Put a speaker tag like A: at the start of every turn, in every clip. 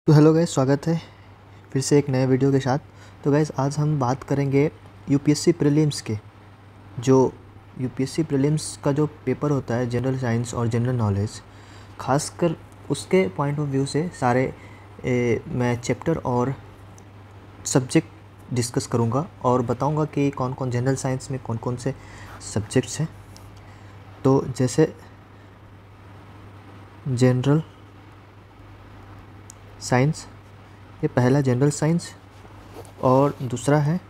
A: तो hello guys, स्वागत है फिर से एक नए वीडियो के साथ। तो गाइस आज हम बात करेंगे यूपीएससी प्रीलिम्स के। जो यूपीएससी प्रीलिम्स का जो पेपर होता है जनरल साइंस और जनरल नॉलेज, खासकर उसके पॉइंट ऑफ व्यू से सारे मैं चैप्टर और सब्जेक्ट डिस्कस करूंगा और बताऊंगा कि कौन कौन जनरल साइंस में कौन कौन से सब्जेक्ट्स हैं। तो जैसे जनरल साइंस, ये पहला जनरल साइंस और दूसरा है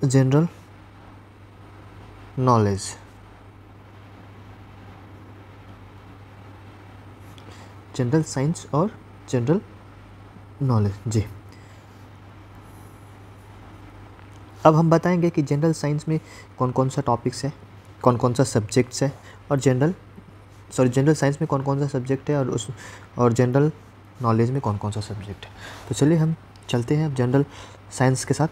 A: जनरल नॉलेज। जनरल साइंस और जनरल नॉलेज जी। अब हम बताएंगे कि जनरल साइंस में कौन कौन सा टॉपिक्स है, कौन कौन सा सब्जेक्ट्स है, और जनरल साइंस में कौन कौन सा सब्जेक्ट है और जनरल नॉलेज में कौन कौन सा सब्जेक्ट है। तो चलिए हम चलते हैं अब जनरल साइंस के साथ।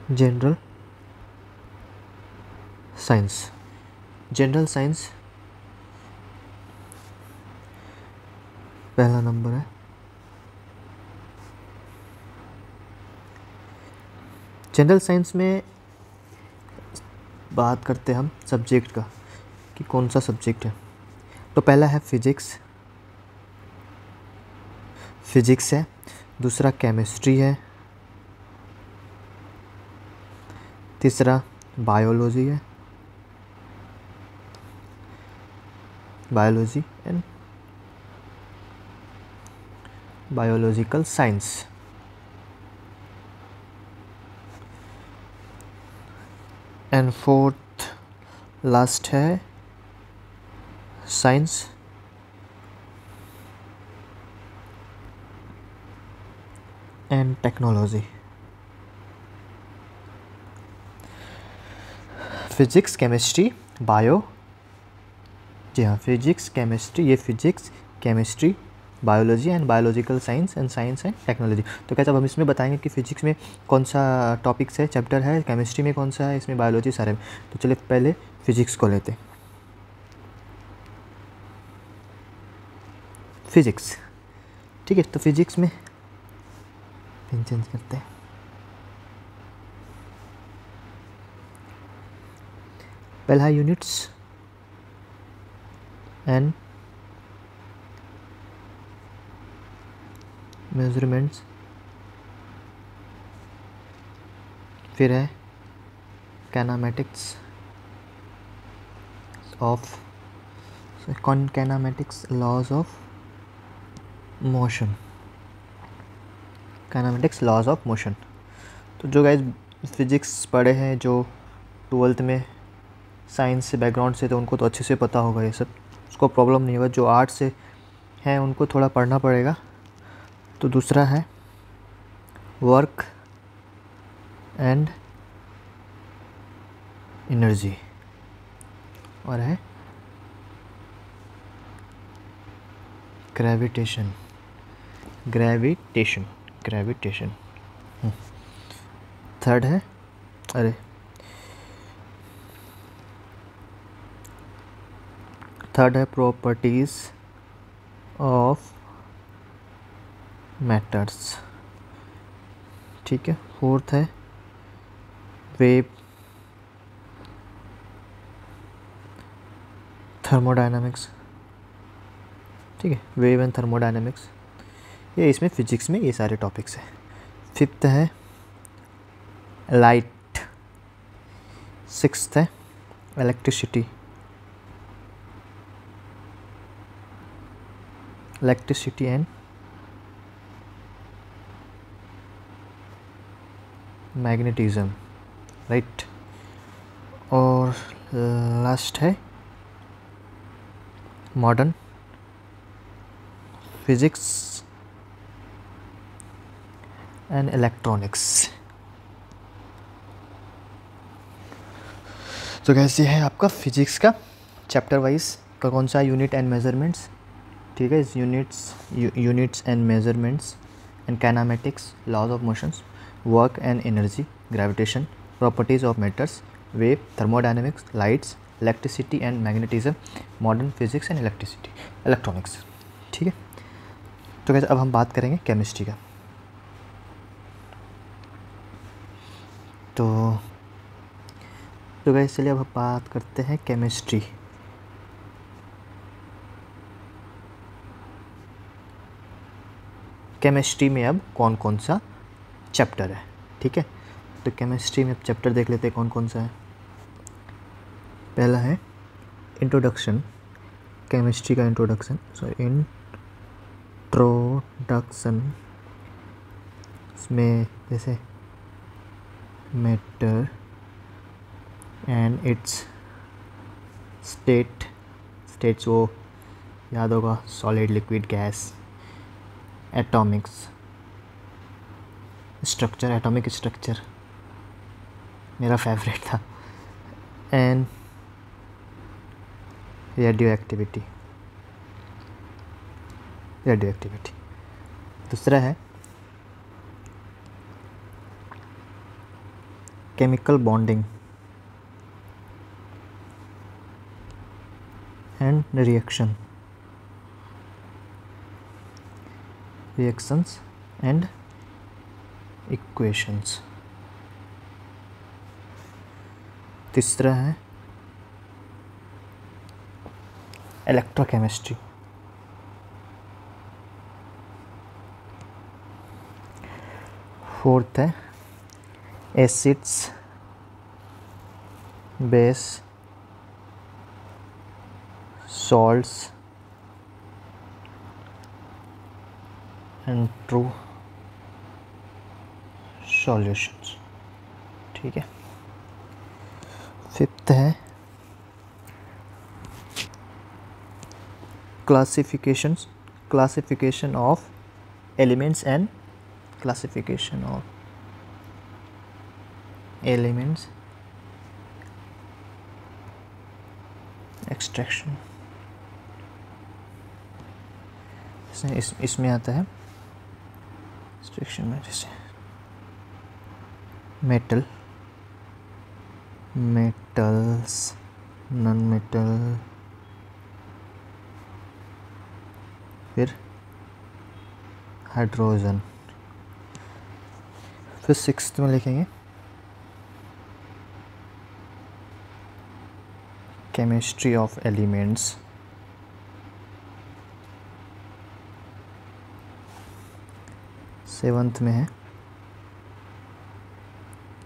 A: जनरल साइंस पहला नंबर है जनरल साइंस में। बात करते हैं हम सब्जेक्ट का कि कौन सा सब्जेक्ट है। तो पहला है फिजिक्स है, दूसरा केमिस्ट्री है, तीसरा बायोलॉजी है, biology and biological science, and fourth last है science and technology. Physics, chemistry, bio, जी हाँ, physics chemistry biology and biological science and technology. तो कैसे अब हम इसमें बताएंगे कि फिजिक्स में कौन सा टॉपिक्स है, चैप्टर है, केमिस्ट्री में कौन सा है, इसमें बायोलॉजी, सारे में। तो चलिए पहले फिजिक्स को लेते हैं। फिजिक्स, ठीक है। तो फिजिक्स में पेन चेंज करते हैं। पहला यूनिट्स एंड मेजरमेंट्स, फिर है कैनामेटिक्स लॉज ऑफ मोशन। तो जो गाइस फिजिक्स पढ़े हैं, जो 12th में साइंस से बैकग्राउंड से, तो उनको तो अच्छे से पता होगा ये सब, उसको प्रॉब्लम नहीं होगा। जो आर्ट से हैं उनको थोड़ा पढ़ना पड़ेगा। तो दूसरा है वर्क एंड एनर्जी, और है ग्रेविटेशन। थर्ड है प्रॉपर्टीज ऑफ मैटर्स, ठीक है। फोर्थ है वेव थर्मोडायनामिक्स, ठीक है, वेव एंड थर्मोडायनामिक्स। ये इसमें फिजिक्स में ये सारे टॉपिक्स हैं। फिफ्थ है लाइट, सिक्स्थ है इलेक्ट्रिसिटी एंड मैग्नेटिज्म, राइट। और लास्ट है मॉडर्न फिजिक्स एंड इलेक्ट्रॉनिक्स। तो कैसे है आपका फिजिक्स का चैप्टर वाइज का कौन सा यूनिट एंड मेजरमेंट्स, ठीक है। Units and measurements and kinematics, laws of motions, work and energy, gravitation, properties of matters, wave, thermodynamics, lights, electricity and magnetism, modern physics and electronics. ठीक है, तो कैसे अब हम बात करेंगे केमिस्ट्री का। तो गाइस चलिए अब हम बात करते हैं केमिस्ट्री। केमिस्ट्री में अब कौन कौन सा चैप्टर है, ठीक है। तो केमिस्ट्री में अब चैप्टर देख लेते हैं कौन कौन सा है। पहला है इंट्रोडक्शन, केमिस्ट्री का इंट्रोडक्शन, इंट्रोडक्शन। इसमें जैसे मैटर एंड इट्स स्टेट्स वो याद होगा, solid, liquid, gas, Atomics structure, atomic structure मेरा फेवरेट था, एंड रेडियो एक्टिविटी। दूसरा है chemical bonding and reactions and equations. तीसरा है इलेक्ट्रोकेमिस्ट्री। फोर्थ है acids, base, salts and true solutions. ठीक है। फिफ्थ है classification of elements and extraction. इसमें आता है एक्सट्रैक्शन में जैसे मेटल्स, नॉन मेटल, फिर हाइड्रोजन। फिर सिक्स्थ में लिखेंगे केमिस्ट्री ऑफ एलिमेंट्स। सेवंथ में है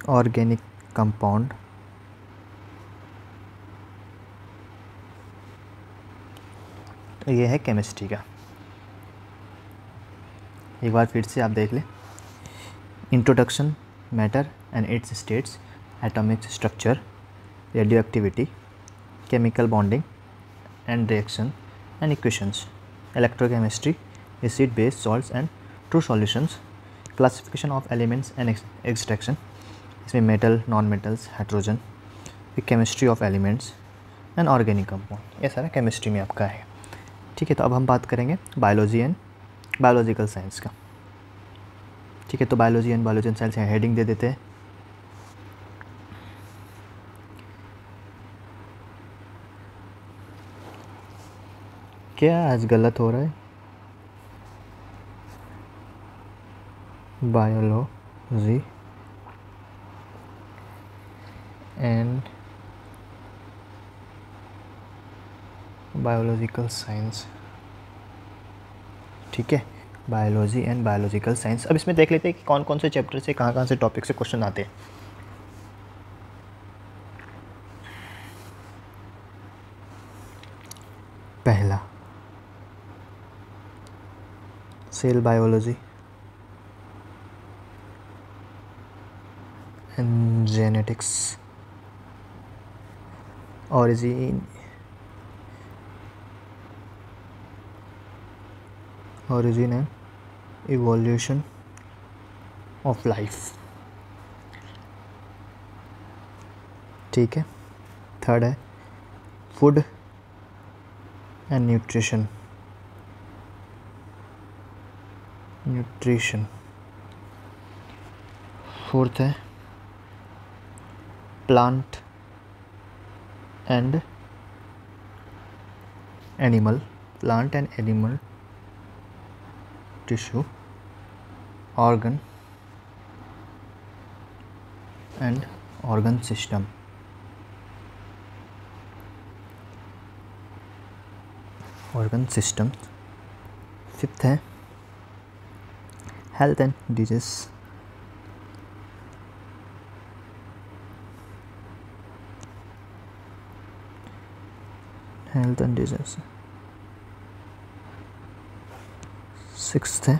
A: ऑर्गेनिक कंपाउंड। तो ये है केमिस्ट्री का। एक बार फिर से आप देख लें। Introduction, matter and it's states, atomic structure, radio activity, chemical bonding and reaction and equations, electrochemistry, acid, base, salts and true solutions, classification of elements and extraction, इसमें मेटल, नॉन मेटल्स, हाइड्रोजन, फिर chemistry of elements and organic compound. ये सारा chemistry में आपका है। ठीक है, तो अब हम बात करेंगे बायोलॉजी एंड बायोलॉजिकल साइंस का। ठीक है, तो biology and biological science heading दे देते हैं। क्या आज गलत हो रहा है? Biology and biological science. ठीक है, बायोलॉजी एंड बायोलॉजिकल साइंस। अब इसमें देख लेते हैं कि कौन कौन से चैप्टर से कहाँ से टॉपिक से क्वेश्चन आते हैं। पहला cell biology and genetics, origin and evolution of life। ठीक है। थर्ड है फूड एंड न्यूट्रिशन। फोर्थ है plant and animal tissue, organ and organ system. Fifth है हेल्थ एंड डिजीज, सिक्स्थ है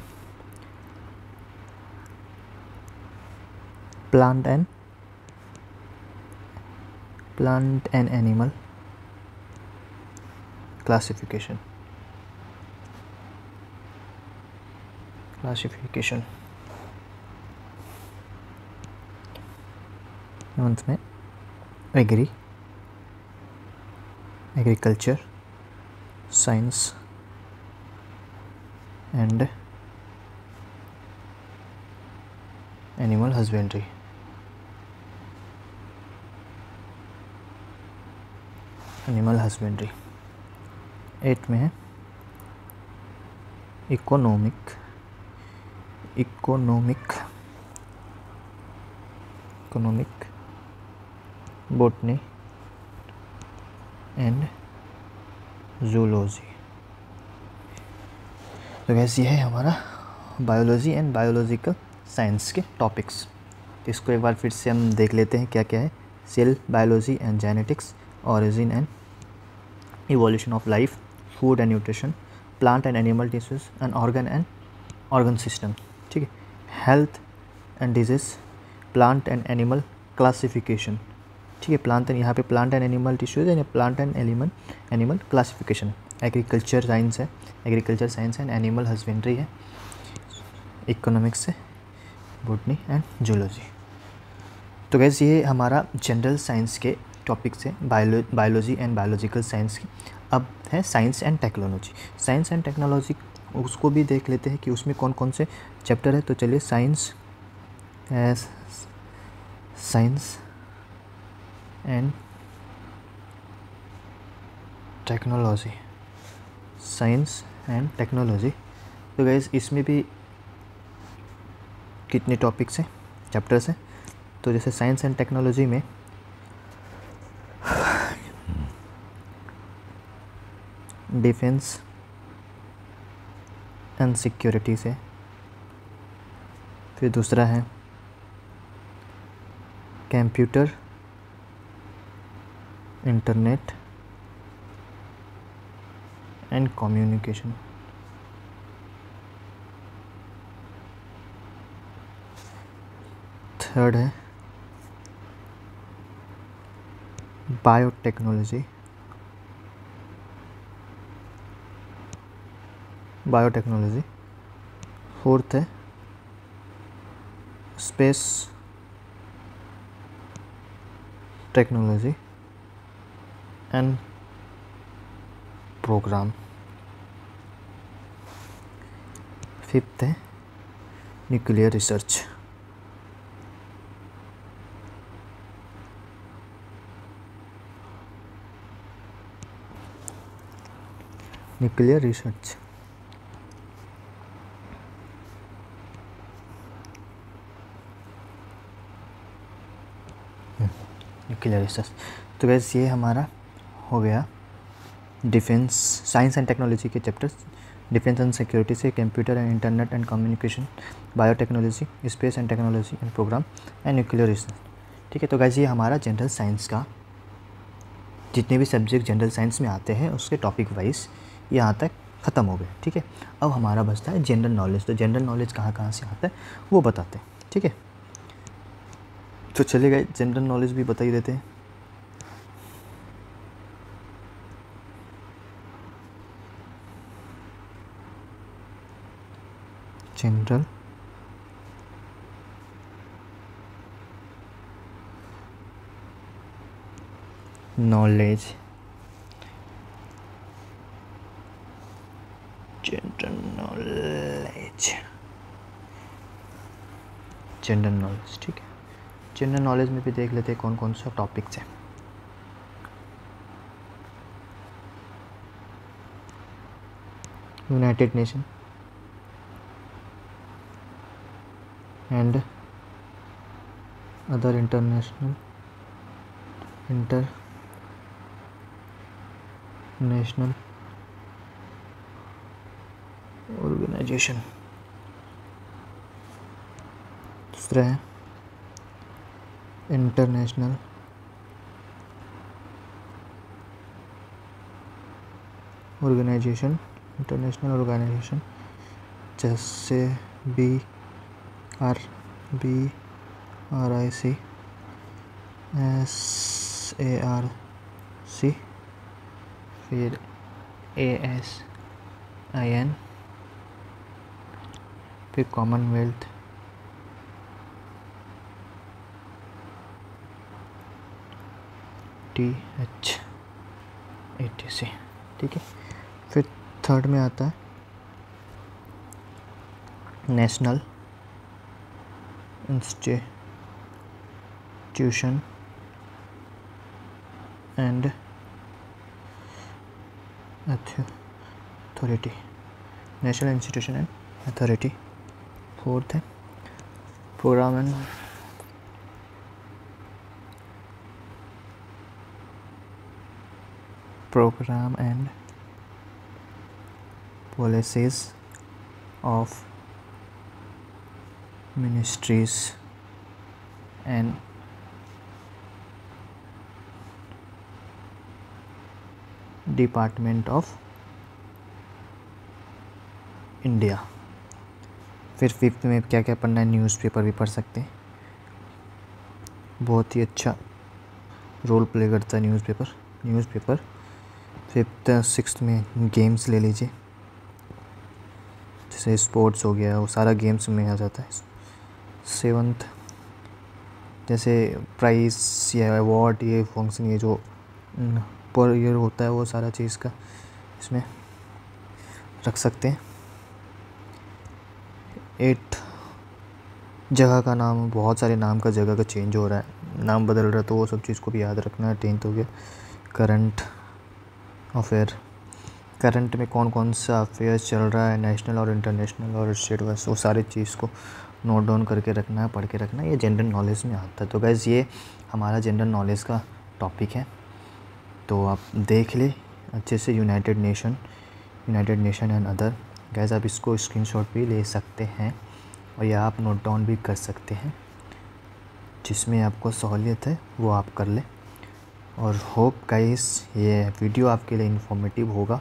A: plant and animal classification. Seventh में agriculture science and animal husbandry. Eighth में है economic botany and zoology. तो वैसे ये है हमारा बायोलॉजी एंड बायोलॉजिकल साइंस के टॉपिक्स। तो इसको एक बार फिर से हम देख लेते हैं क्या क्या है। Cell biology and genetics, origin and evolution of life, food and nutrition, plant and animal tissues and organ system। ठीक है। Health and disease, plant and animal classification. ठीक है। प्लांट एंड यहाँ पे प्लांट एंड एनिमल टिश्यूज है, plant and animal classification. Agriculture science and animal husbandry है। Economics है, botany and zoology. तो गैस ये हमारा जनरल साइंस के टॉपिक्स है, बायोलॉजी एंड बायोलॉजिकल साइंस की। अब है साइंस एंड टेक्नोलॉजी, उसको भी देख लेते हैं कि उसमें कौन कौन से चैप्टर है। तो चलिए साइंस एंड टेक्नोलॉजी। तो गैस इसमें भी कितने टॉपिक्स हैं, चैप्टर्स हैं। तो जैसे साइंस एंड टेक्नोलॉजी में डिफेंस एंड सिक्योरिटी से, फिर दूसरा है computer, internet and communication. Third है बायोटेक्नोलॉजी। फोर्थ है space technology and programme. Fifth है न्यूक्लियर रिसर्च। Nuclear research. तो वैसे ये हमारा हो गया डिफेंस, साइंस एंड टेक्नोलॉजी के चैप्टर्स। डिफेंस एंड सिक्योरिटी से computer and internet and communication, biotechnology, space and technology and programme and nuclear research. ठीक है। तो गाइस ये हमारा जनरल साइंस का जितने भी सब्जेक्ट जनरल साइंस में आते हैं उसके टॉपिक वाइज यहाँ तक ख़त्म हो गए। ठीक है। अब हमारा बचता है जनरल नॉलेज। तो जनरल नॉलेज कहाँ कहाँ से आता है वो बताते हैं। ठीक है। तो चलिए गाइस जनरल नॉलेज भी बता ही देते हैं। General knowledge, general knowledge. ठीक है। जनरल नॉलेज में भी देख लेते हैं कौन कौन सा टॉपिक्स है। United Nation and other international organization. दूसरा है इंटरनेशनल ऑर्गेनाइजेशन जैसे BRIC, SARC, फिर ASIN, फिर कॉमनवेल्थ, THATC, ठीक है। फिर थर्ड में आता है national institution and authority, national institution and authority. Fourth है program and policies of ministries and department of India. फिर फिफ्थ में क्या क्या पढ़ना है, न्यूज़पेपर भी पढ़ सकते हैं, बहुत ही अच्छा रोल प्ले करता है न्यूज़पेपर। फिफ्थ सिक्स्थ में गेम्स ले लीजिए, जैसे स्पोर्ट्स हो गया, वो सारा गेम्स में आ जाता है। सेवन्थ जैसे प्राइज़ या अवार्ड, ये फंक्शन, ये जो पर ईयर होता है, वो सारा चीज़ का इसमें रख सकते हैं। 8 जगह का नाम, बहुत सारे नाम का जगह का चेंज हो रहा है, नाम बदल रहा है, तो वो सब चीज़ को भी याद रखना है। 10th हो गया करंट अफेयर, करंट में कौन कौन सा अफेयर्स चल रहा है, नेशनल और इंटरनेशनल और स्टेट वाइज, वो सारी चीज़ को नोट डाउन करके रखना है, पढ़ के रखना है। ये जनरल नॉलेज में आता है। तो गाइस ये हमारा जनरल नॉलेज का टॉपिक है, तो आप देख ले अच्छे से। United Nation and other. Guys आप इसको स्क्रीनशॉट भी ले सकते हैं और या आप नोट डाउन भी कर सकते हैं, जिसमें आपको सहूलियत है वो आप कर लें। और होप गाइस ये वीडियो आपके लिए इन्फॉर्मेटिव होगा।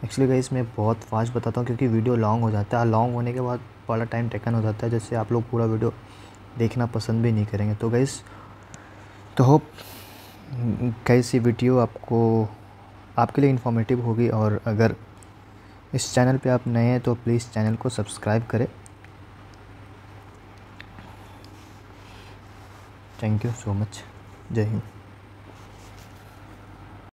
A: एक्चुअली गाइस मैं बहुत फास्ट बताता हूँ क्योंकि वीडियो लॉन्ग हो जाता है, लॉन्ग होने के बाद बड़ा टाइम टेकन हो जाता है, जैसे आप लोग पूरा वीडियो देखना पसंद भी नहीं करेंगे। तो गाइस तो होप गाइस ये वीडियो आपके लिए इन्फॉर्मेटिव होगी। और अगर इस चैनल पे आप नए हैं तो प्लीज़ चैनल को सब्सक्राइब करें। Thank you so much. जय हिंद।